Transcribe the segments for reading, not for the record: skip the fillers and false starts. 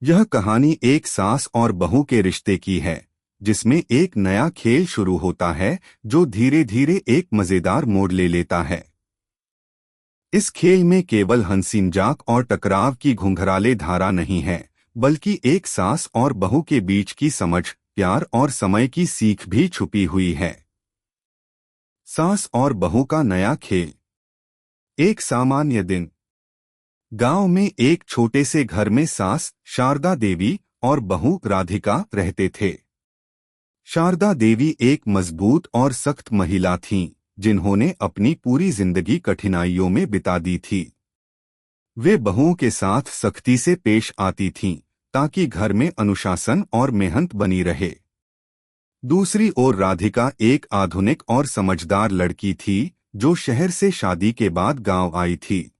यह कहानी एक सास और बहू के रिश्ते की है, जिसमें एक नया खेल शुरू होता है जो धीरे धीरे एक मजेदार मोड़ ले लेता है। इस खेल में केवल हंसी मजाक और टकराव की घुंघराले धारा नहीं है, बल्कि एक सास और बहू के बीच की समझ, प्यार और समय की सीख भी छुपी हुई है। सास और बहू का नया खेल। एक सामान्य दिन। गांव में एक छोटे से घर में सास शारदा देवी और बहू राधिका रहते थे। शारदा देवी एक मजबूत और सख्त महिला थीं, जिन्होंने अपनी पूरी जिंदगी कठिनाइयों में बिता दी थी। वे बहुओं के साथ सख्ती से पेश आती थीं, ताकि घर में अनुशासन और मेहनत बनी रहे। दूसरी ओर राधिका एक आधुनिक और समझदार लड़की थी, जो शहर से शादी के बाद गांव आई थी।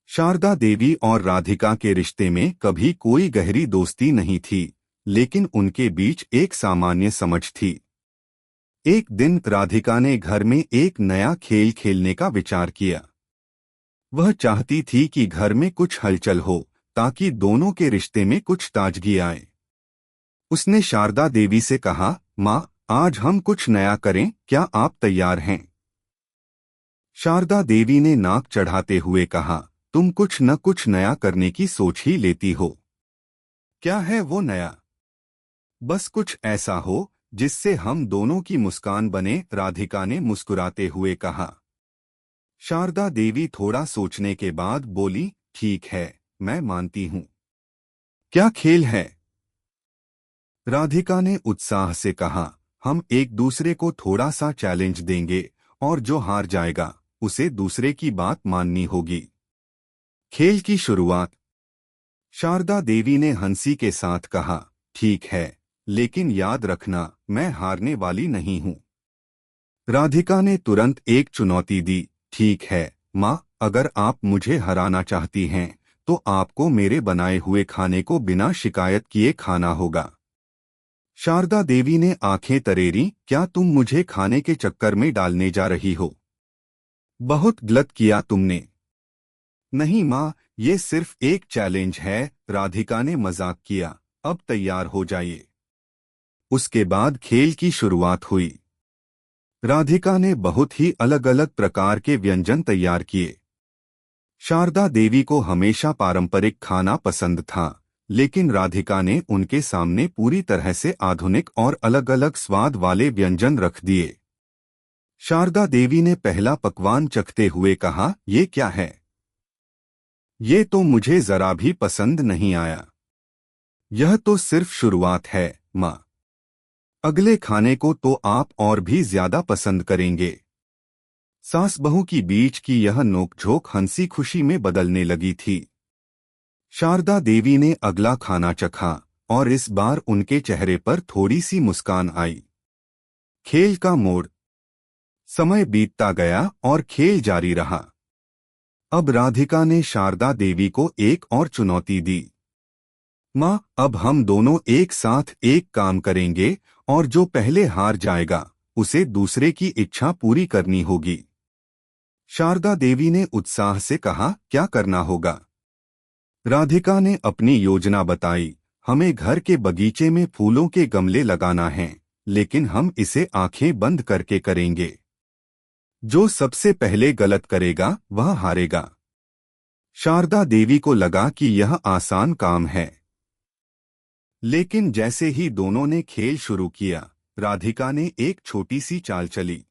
शारदा देवी और राधिका के रिश्ते में कभी कोई गहरी दोस्ती नहीं थी, लेकिन उनके बीच एक सामान्य समझ थी। एक दिन राधिका ने घर में एक नया खेल खेलने का विचार किया। वह चाहती थी कि घर में कुछ हलचल हो, ताकि दोनों के रिश्ते में कुछ ताजगी आए। उसने शारदा देवी से कहा, माँ, आज हम कुछ नया करें, क्या आप तैयार हैं? शारदा देवी ने नाक चढ़ाते हुए कहा, तुम कुछ न कुछ नया करने की सोच ही लेती हो। क्या है वो नया? बस कुछ ऐसा हो जिससे हम दोनों की मुस्कान बने, राधिका ने मुस्कुराते हुए कहा। शारदा देवी थोड़ा सोचने के बाद बोली, ठीक है, मैं मानती हूँ। क्या खेल है? राधिका ने उत्साह से कहा, हम एक दूसरे को थोड़ा सा चैलेंज देंगे, और जो हार जाएगा उसे दूसरे की बात माननी होगी। खेल की शुरुआत। शारदा देवी ने हंसी के साथ कहा, ठीक है, लेकिन याद रखना, मैं हारने वाली नहीं हूँ। राधिका ने तुरंत एक चुनौती दी, ठीक है माँ, अगर आप मुझे हराना चाहती हैं, तो आपको मेरे बनाए हुए खाने को बिना शिकायत किए खाना होगा। शारदा देवी ने आंखें तरेरी, क्या तुम मुझे खाने के चक्कर में डालने जा रही हो? बहुत गलत किया तुमने। नहीं माँ, ये सिर्फ एक चैलेंज है, राधिका ने मजाक किया, अब तैयार हो जाइए। उसके बाद खेल की शुरुआत हुई। राधिका ने बहुत ही अलग अलग प्रकार के व्यंजन तैयार किए। शारदा देवी को हमेशा पारंपरिक खाना पसंद था, लेकिन राधिका ने उनके सामने पूरी तरह से आधुनिक और अलग अलग स्वाद वाले व्यंजन रख दिए। शारदा देवी ने पहला पकवान चखते हुए कहा, ये क्या है? ये तो मुझे जरा भी पसंद नहीं आया। यह तो सिर्फ शुरुआत है माँ, अगले खाने को तो आप और भी ज्यादा पसंद करेंगे। सास बहू की बीच की यह नोकझोंक हंसी खुशी में बदलने लगी थी। शारदा देवी ने अगला खाना चखा, और इस बार उनके चेहरे पर थोड़ी सी मुस्कान आई। खेल का मोड़। समय बीतता गया और खेल जारी रहा। अब राधिका ने शारदा देवी को एक और चुनौती दी। माँ, अब हम दोनों एक साथ एक काम करेंगे, और जो पहले हार जाएगा उसे दूसरे की इच्छा पूरी करनी होगी। शारदा देवी ने उत्साह से कहा, क्या करना होगा? राधिका ने अपनी योजना बताई, हमें घर के बगीचे में फूलों के गमले लगाना है, लेकिन हम इसे आंखें बंद करके करेंगे। जो सबसे पहले गलत करेगा वह हारेगा। शारदा देवी को लगा कि यह आसान काम है। लेकिन जैसे ही दोनों ने खेल शुरू किया, राधिका ने एक छोटी सी चाल चली।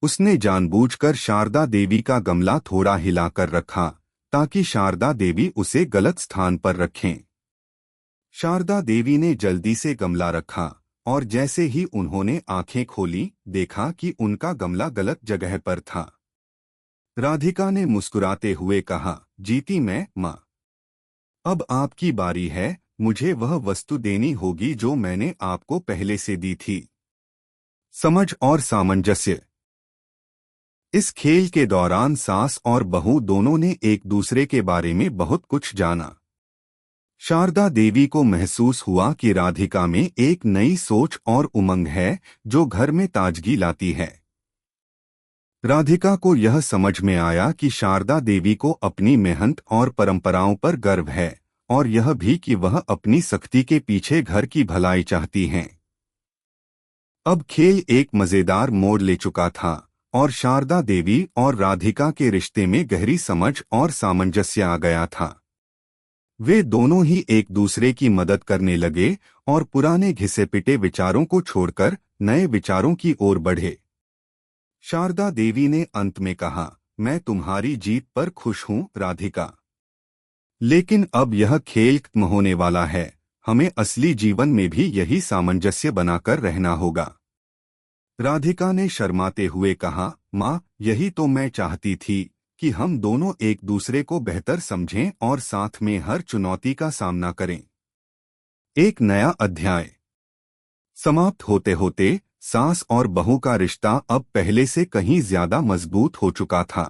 उसने जानबूझकर शारदा देवी का गमला थोड़ा हिलाकर रखा, ताकि शारदा देवी उसे गलत स्थान पर रखें। शारदा देवी ने जल्दी से गमला रखा, और जैसे ही उन्होंने आंखें खोली, देखा कि उनका गमला गलत जगह पर था। राधिका ने मुस्कुराते हुए कहा, जीती मैं माँ। अब आपकी बारी है, मुझे वह वस्तु देनी होगी जो मैंने आपको पहले से दी थी। समझ और सामंजस्य। इस खेल के दौरान सास और बहू दोनों ने एक दूसरे के बारे में बहुत कुछ जाना। शारदा देवी को महसूस हुआ कि राधिका में एक नई सोच और उमंग है, जो घर में ताजगी लाती है। राधिका को यह समझ में आया कि शारदा देवी को अपनी मेहनत और परंपराओं पर गर्व है, और यह भी कि वह अपनी सख्ती के पीछे घर की भलाई चाहती हैं। अब खेल एक मजेदार मोड़ ले चुका था और शारदा देवी और राधिका के रिश्ते में गहरी समझ और सामंजस्य आ गया था। वे दोनों ही एक दूसरे की मदद करने लगे और पुराने घिसे पिटे विचारों को छोड़कर नए विचारों की ओर बढ़े। शारदा देवी ने अंत में कहा, मैं तुम्हारी जीत पर खुश हूं राधिका, लेकिन अब यह खेल खत्म होने वाला है। हमें असली जीवन में भी यही सामंजस्य बनाकर रहना होगा। राधिका ने शर्माते हुए कहा, माँ, यही तो मैं चाहती थी कि हम दोनों एक दूसरे को बेहतर समझें और साथ में हर चुनौती का सामना करें। एक नया अध्याय समाप्त होते होते सास और बहू का रिश्ता अब पहले से कहीं ज्यादा मजबूत हो चुका था।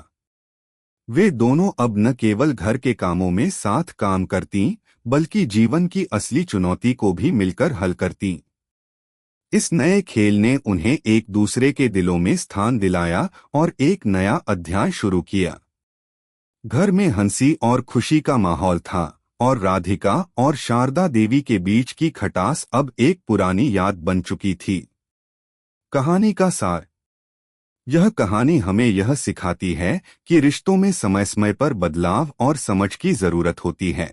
वे दोनों अब न केवल घर के कामों में साथ काम करतीं, बल्कि जीवन की असली चुनौती को भी मिलकर हल करतीं। इस नए खेल ने उन्हें एक दूसरे के दिलों में स्थान दिलाया और एक नया अध्याय शुरू किया। घर में हंसी और खुशी का माहौल था और राधिका और शारदा देवी के बीच की खटास अब एक पुरानी याद बन चुकी थी। कहानी का सार। यह कहानी हमें यह सिखाती है कि रिश्तों में समय समय पर बदलाव और समझ की जरूरत होती है।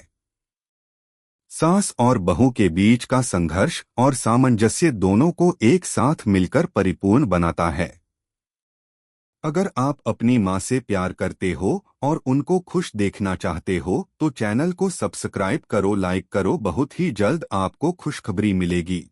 सास और बहू के बीच का संघर्ष और सामंजस्य दोनों को एक साथ मिलकर परिपूर्ण बनाता है। अगर आप अपनी माँ से प्यार करते हो और उनको खुश देखना चाहते हो तो चैनल को सब्सक्राइब करो, लाइक करो। बहुत ही जल्द आपको खुशखबरी मिलेगी।